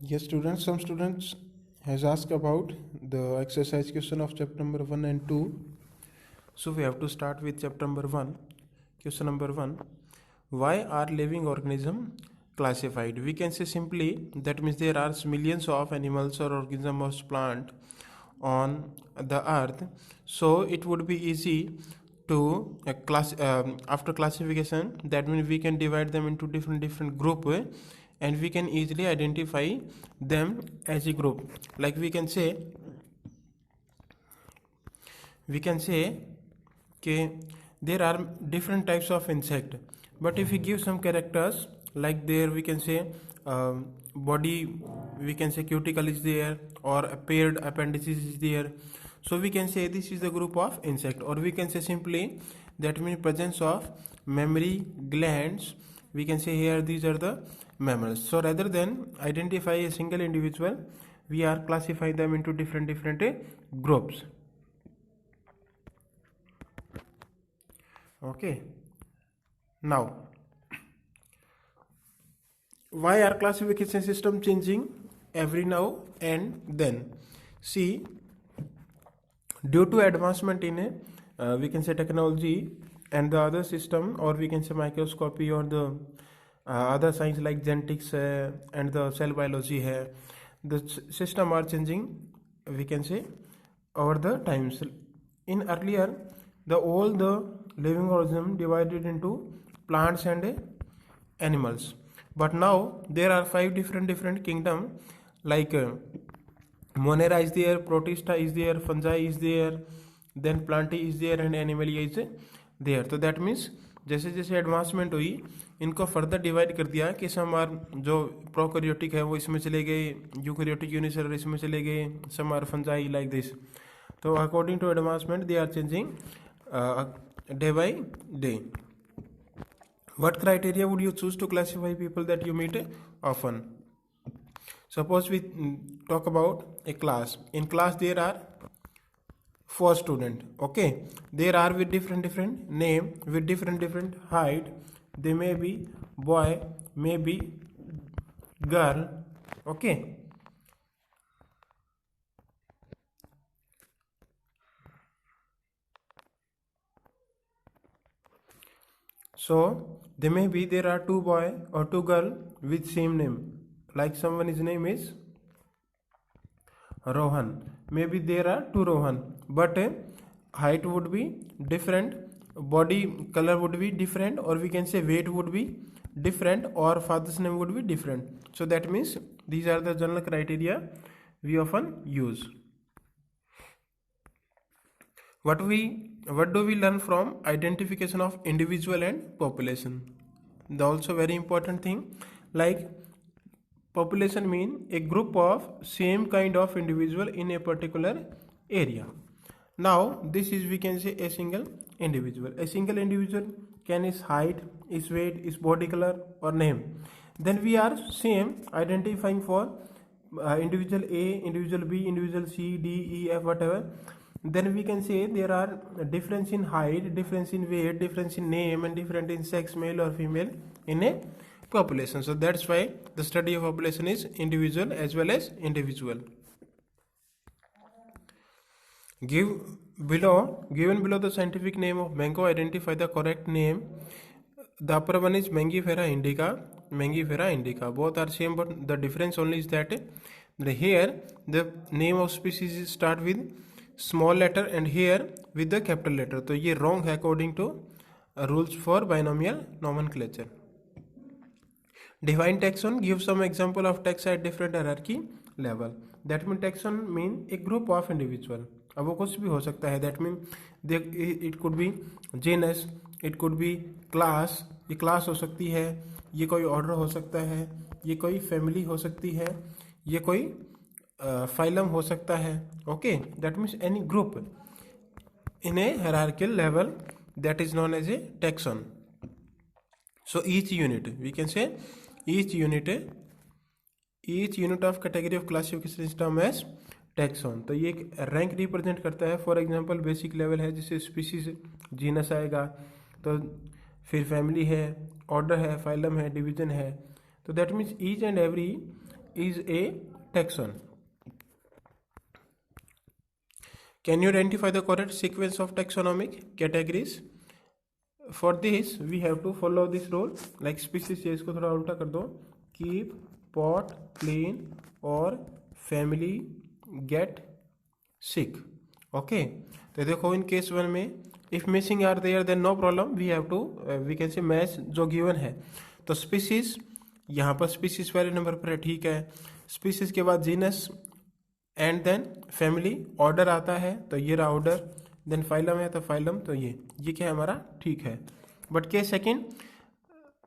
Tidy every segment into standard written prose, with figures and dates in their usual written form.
Yes, students, some students has asked about the exercise question of chapter number 1 and 2. So we have to start with chapter number 1. Question number 1. Why are living organisms classified? We can say simply that means there are millions of animals or organisms or plant on the earth. So it would be easy to after classification, that means we can divide them into different group, and we can easily identify them as a group. Like we can say okay, there are different types of insect, but if we give some characters, like there we can say body, we can say cuticle is there, or a paired appendices is there. So we can say this is the group of insect, or we can say simply that means presence of mammary glands. We can say here these are the mammals. So rather than identify a single individual, we are classifying them into different groups. Okay, now why are classification system changing every now and then? See, due to advancement in we can say technology and the other system, or we can say microscopy, or the other science like genetics and the cell biology hai, the system are changing, we can say, over the times. In earlier, all the living organism divided into plants and animals, but now there are 5 different kingdom, like Monera is there, Protista is there, fungi is there, then plantae is there, and animalia is there. तो that means जैसे जैसे advancement हुई, इनको further divide कर दिया कि some are जो prokaryotic है वो इसमें चले गए, यूकैरियोटिक यूनिसेलुलर इसमें चले गए, some are fungi like this. तो according to advancement they are changing day by day. What criteria would you choose to classify people that you meet often? Suppose we talk about a class. In class there are 4 students. Okay, there are with different name, with different height. They may be boy, may be girl. Okay, so there are 2 boy or 2 girl with same name, like someone's name is Rohan. Maybe there are 2 Rohan, but height would be different, body color would be different, or we can say weight would be different, or father's name would be different. So that means these are the general criteria we often use. What do we learn from identification of individual and population? The also very important thing, like population mean a group of same kind of individual in a particular area. Now this is, we can say, a single individual. A single individual can is height, is weight, is body color, or name. Then we are same identifying for individual A, individual B, individual C, D, E, F, whatever. Then we can say there are difference in height, difference in weight, difference in name, and different in sex, male or female in a population. So that's why the study of population is individual as well as individual. Given below the scientific name of mango, identify the correct name. The upper one is Mangifera indica. Both are same, but the difference only is that here the name of species start with small letter and here with the capital letter. तो ये wrong है according to rules for binomial nomenclature. Define taxon. Give some example of taxa at different hierarchy level. That mean taxon mean a group of individual. अब वो कुछ भी हो सकता है. That mean it could be genus, it could be class. ये class हो सकती है, ये कोई order हो सकता है, ये कोई family हो सकती है, ये कोई phylum हो सकता है. Okay, that means any group in a hierarchical level, that is known as a taxon. So each unit, we can say each unit of category of classification system as taxon. तो ये एक rank represent करता है. For example basic level है, जैसे species genus आएगा, तो फिर फैमिली है, ऑर्डर है, फाइलम है, डिवीजन है. तो that means each and every is a taxon? Can you identify the correct sequence of taxonomic categories? For this we have to follow this rule, like species है इसको थोड़ा उल्टा कर दो, keep, pot, clean और family get sick. Okay, तो देखो in case one में if missing are there then no problem, we have to we can say match जो given है. तो species यहाँ पर species पहले नंबर पर है, ठीक है. species के बाद genus and then family, order आता है तो ये रहा ऑर्डर, देन फाइलम है तो फाइलम, तो ये क्या है हमारा, ठीक है. बट केस सेकेंड,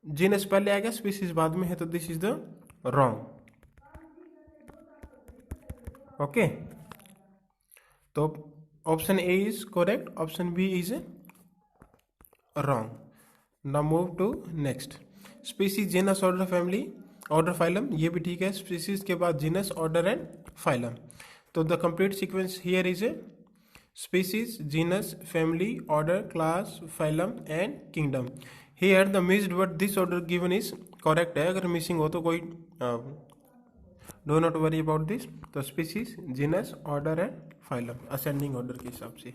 जीनस पहले आएगा स्पीसीज बाद में है, तो this is the wrong. Okay, तो option A is correct, option B is wrong. Now move to next. Species, genus, order, family, order, phylum, ये भी ठीक है. स्पीसीज के बाद जीनस, ऑर्डर एंड फाइलम. तो the complete sequence here is a species, genus, family, order, class, phylum and kingdom. Here the missed but this order given is correct है. अगर missing हो तो कोई do not worry about this. तो species, genus, order and phylum ascending order के हिसाब से.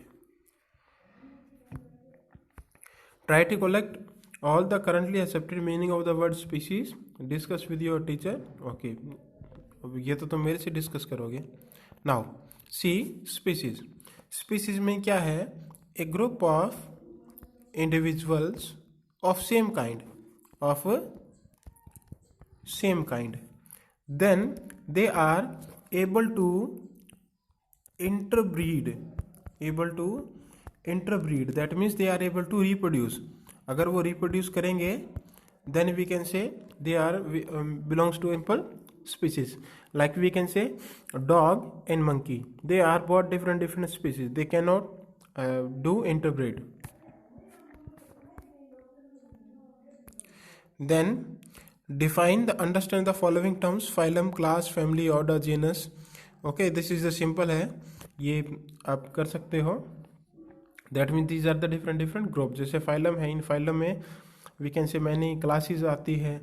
Try to collect all the currently accepted meaning of the word species, discuss with your teacher. Okay, अब ये तो तुम मेरे से डिस्कस करोगे. Now see species. स्पीसीज में क्या है, a group of individuals of same kind, then they are able to interbreed. That means they are able to reproduce. अगर वो रिप्रोड्यूस करेंगे then we can say they are belongs to ample species. Like we can say dog and monkey, they are both different species, they can not do interbreed. Then define the understand the following terms, phylum, class, family, order, genus. Okay, this is the simple है, ये आप कर सकते हो. That mean these are the different group. जैसे phylum है, इन phylum में we can say many classes आती है,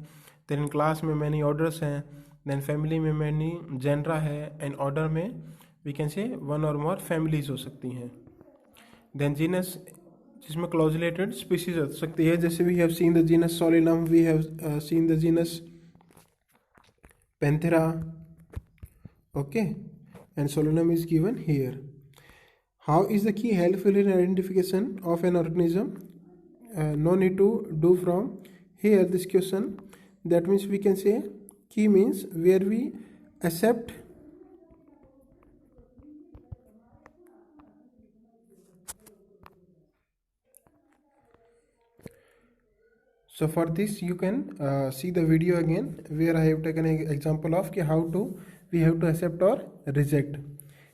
देन इन क्लास में मैनी ऑर्डर्स हैं, देन फैमिली में मैनी जेनरा है, एंड ऑर्डर में we can say one or more families हो सकती हैं. देन जीनस, जिसमें क्लोज रिलेटेड स्पीसीज हो सकती है, जैसे we have seen the genus Solanum, we have seen the genus Panthera. Okay, and Solanum is given here. How is the key helpful in identification of an organism? No need to do from here this question. That means we can say key means where we accept so for this you can see the video again where I have taken an example of how to we have to accept or reject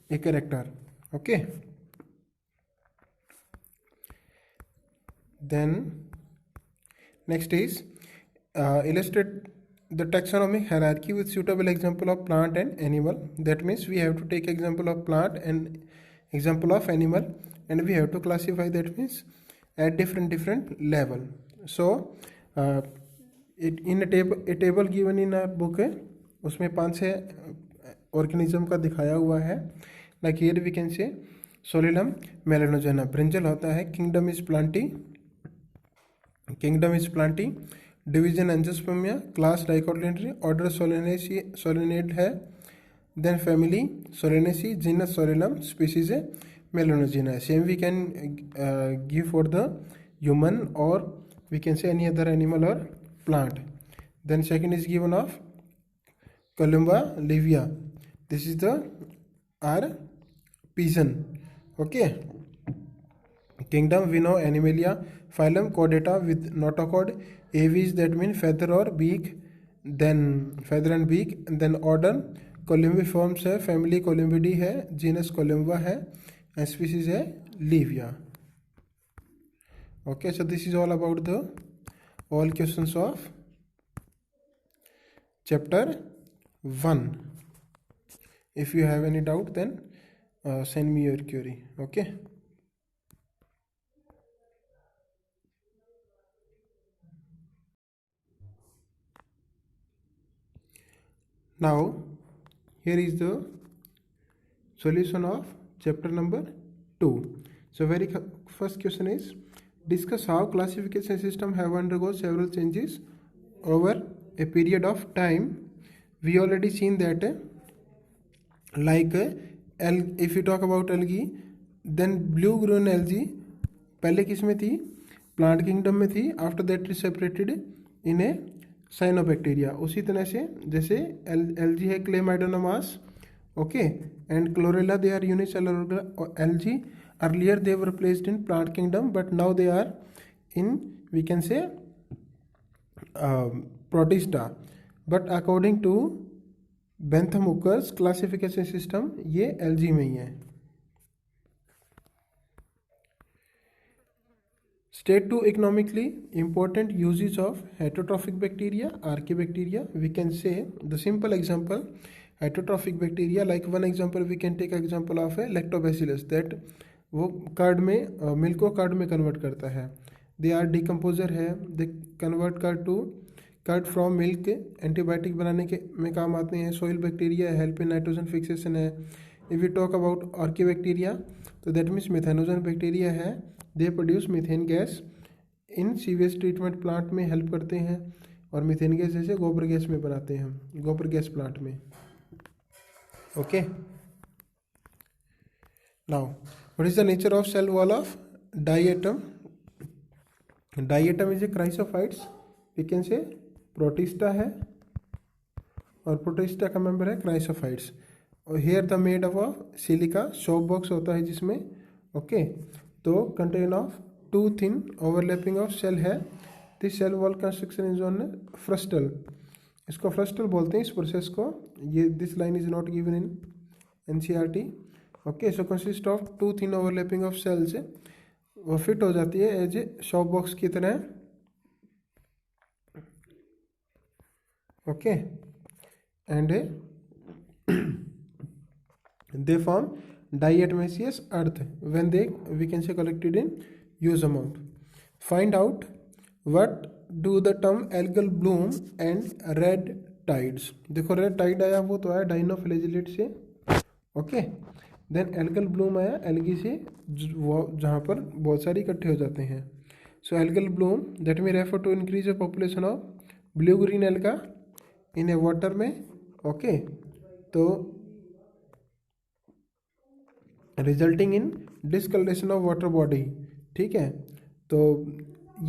a character. Okay. Then next is illustrate the taxonomic hierarchy with suitable example of plant and animal. That means we have to take example of plant and example of animal, and we have to classify, that means at different level. So in a table given in a book है, उसमें 5-6 organism का दिखाया हुआ है. like here we can say Solanum melongena, brinjal होता है. Kingdom is Plantae, division Angiospermae, class dicotyledonous, order Solanales है. Then family Solanaceae, genus Solanum, species है melongena. Same we can give for the human or we can say any other animal or plant. Then second is given of Columba livia, this is the our pigeon. Okay, kingdom we know Animalia, phylum chordata with notochord, aves that mean feather or beak, then feather and beak. then order columbiforms है, family columbidae है, genus columba है, and species है livia. Okay, so this is all about the all questions of chapter 1. if you have any doubt then send me your query. Okay. Now, here is the solution of chapter number 2. So, very first question is, discuss how classification system have undergone several changes over a period of time. We already seen that if you talk about algae, then blue green algae पहले किस में थी, plant kingdom में थी. After that is separated in a cyanobacteria. उसी तरह से जैसे एलजी है Chlamydomonas, okay, and Chlorella they are unicellular algae. Earlier they were placed in plant kingdom but now they are in, we can say, Protista. But according to Bentham Hooker's classification system ये algae में ही है. State 2 economically important uses of heterotrophic bacteria, archaebacteria. We can say the simple example, heterotrophic bacteria, like one example we can take example of a lactobacillus that वो curd में milk को curd में convert करता है. They are decomposer है, they convert curd from milk. Antibiotic बनाने के में काम आते हैं. Soil bacteria, help in nitrogen fixation है. If you talk about archaebacteria तो दैट मीन्स मिथेनोजन बैक्टीरिया है. They produce methane gas in sewage treatment plant में हेल्प करते हैं, और मीथेन गैस जैसे गोबर गैस में बनाते हैं, गोबर गैस प्लांट में. Okay, now what is the nature of cell wall of diatom. Diatom is a chrysophytes, we can say Protista है, और प्रोटिस्टा का मेंबर है क्राइसोफाइट्स. और here the made of silica, soap box होता है जिसमें, okay. तो contain of two thin overlapping of cell है. This cell wall construction is on frustule. इसको फ्रस्टल बोलते हैं इस प्रोसेस को. ये this line is not given in NCERT. Okay, so consist of two thin overlapping of cells. वो fit हो जाती है एज ए शॉप बॉक्स की तरह. Okay, and they form diatomaceous earth when they, we can say, collected in huge amount. Find out what do the term algal bloom and red tides. देखो red tide आया वो तो आया dinoflagellate से, okay. Then algal bloom आया algae से, जहाँ पर बहुत सारी इकट्ठे हो जाते हैं. सो एल्गल ब्लूम दैट में refer to increase the population of blue green alga in a water में, ओके. तो resulting in discoloration of water body, ठीक है. तो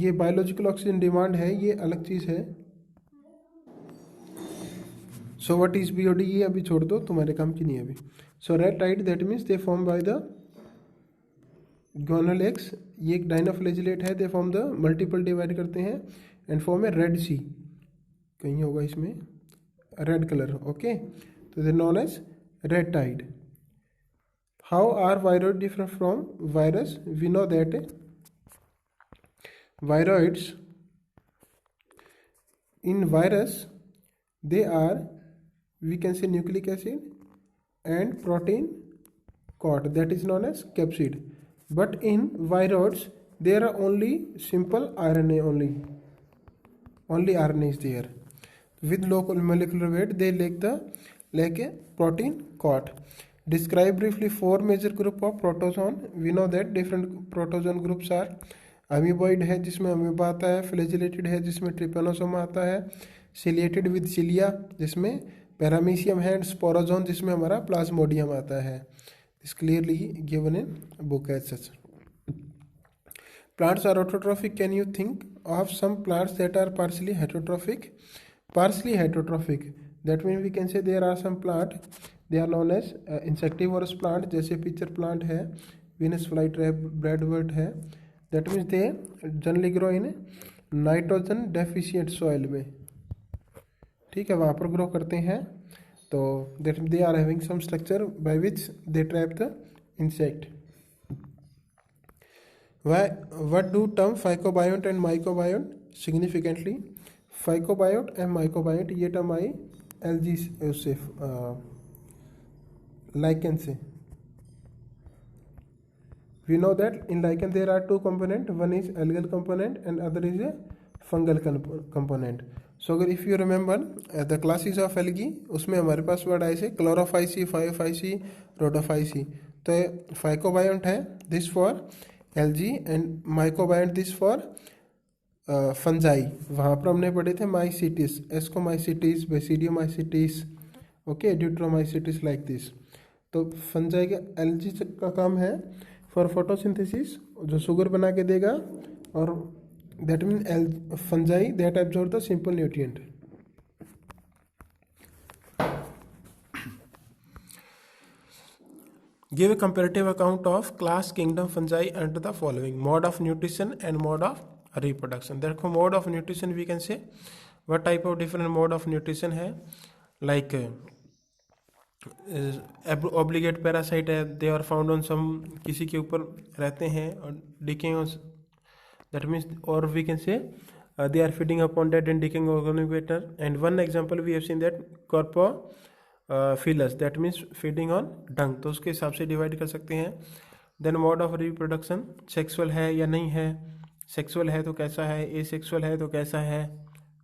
ये बायोलॉजिकल ऑक्सीजन डिमांड है, ये अलग चीज़ है. सो व्हाट इज बीओडी, ये अभी छोड़ दो, तुम्हारे काम की नहीं है अभी. So red tide that means they form by the Gonyaulax. ये एक डाइनोफ्लैजिलेट है. They form the multiple divide करते हैं and form a red sea. कहीं होगा इसमें रेड कलर, ओके. तो they known as red tide. How are viroids different from virus? We know that viroids in virus they are, we can say, nucleic acid and protein caught, that is known as capsid. But in viroids there are only simple RNA, only RNA is there. With low molecular weight they lack a protein caught. Describe briefly four major group of protozoan. We know that different protozoan groups are amoeboid है जिसमें amoeba आता है, flagellated है जिसमें trypanosoma आता है, ciliated with cilia जिसमें paramecium है, एंड स्पोरोजोन जिसमें हमारा प्लाज्मोडियम आता है. This clearly given in book as such. Plants are autotrophic. Can you think of some plants that are partially heterotrophic? Partially heterotrophic, that means we can say there are some plant they are known as insectivorous plant. जैसे pitcher plant है, Venus flytrap, breadwort है. that means they generally grow in nitrogen deficient soil में, ठीक है, वहाँ पर grow करते हैं. तो that they are having some structure by which they trap the insect. What do term phycobiont and mycobiont significantly? Phycobiont and mycobiont ये term आई LG उससे lichen से. We know that in lichen there are two component, one is algal component and other is a fungal component. So अगर if you remember the classes of algae, उसमें हमारे पास word आए थे Chlorophyceae, Phaeophyceae, Rhodophyceae. तो phycobiont है this for algae and mycobiont this for fungi. वहाँ पर हमने पढ़े थे Mycetes, Ascomycetes, Basidiomycetes, okay, Deuteromycetes like this. तो फंजाई के एल्गी का काम है फॉर फोटोसिंथेसिस, जो शुगर बना के देगा, और that mean fungi that absorb the simple nutrient. Give a comparative account of class kingdom fungi under the following: mode of nutrition and mode of reproduction. Therefore, mode of nutrition we can say what type of different mode of nutrition है, like obligate parasite है, they are found on some, किसी के ऊपर रहते हैं, और decaying on, that means, or we can say they are feeding upon dead and decaying organic matter. And one example we have seen that corpophilus, that means feeding on dung, तो उसके हिसाब से डिवाइड कर सकते हैं। Then mode of reproduction, sexual है या नहीं है, सेक्सुअल है तो कैसा है, ए सेक्सुअल है तो कैसा है,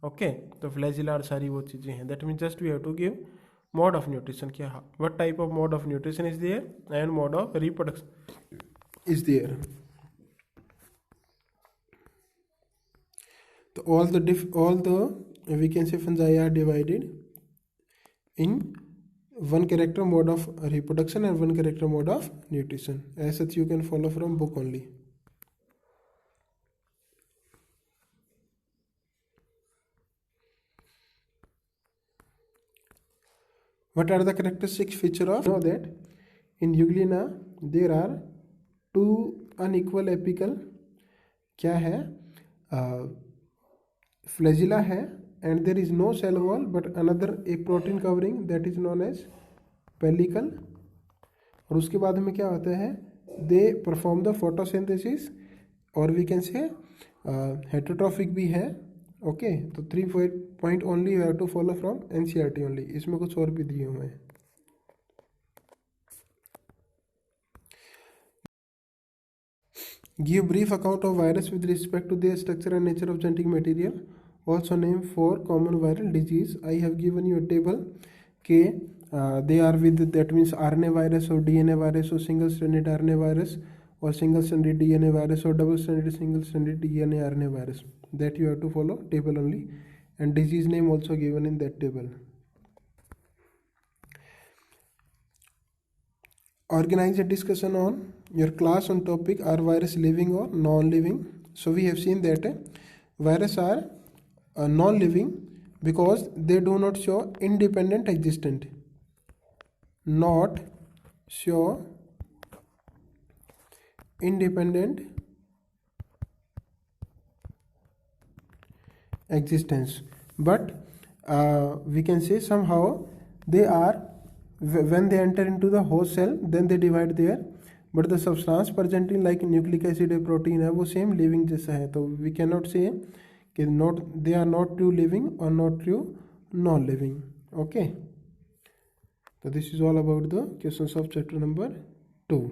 ओके, तो फ्लैजिला सारी वो चीज़ें हैं। That means just we have to give mode of nutrition, क्या what type of mode of nutrition is there and mode of reproduction is there. तो all the we can say fungi are divided in one character mode of reproduction and one character mode of nutrition. As such you can follow from book only. What are the characteristic feature of? Know that in Euglena there are two unequal apical, क्या है, flagella है, and there is no cell wall but another a protein covering that is known as pellicle. और उसके बाद में क्या होता है, they perform the photosynthesis, और we can say heterotrophic भी है, ओके। तो 3 point only you have to follow from NCERT only, इसमें कुछ और भी दिए हुए हैं। Give brief account of virus with respect to their structure and nature of genetic material. Also name 4 common viral disease. I have given you a table. They are with, that means RNA virus or DNA virus or single stranded RNA virus or single stranded DNA virus or double stranded single stranded DNA RNA virus. That you have to follow table only, and disease name also given in that table. Organize a discussion on your class on topic, are virus living or non-living? So we have seen that virus are non-living because they do not show independent existence. Not show independent existence, but we can say somehow they are, when they enter into the host cell then they divide there, but the substance present in like nucleic acid or protein है वो same living जैसा है, तो we cannot say कि not they are not true living or not true non living. Okay, so this is all about the questions of chapter number 2.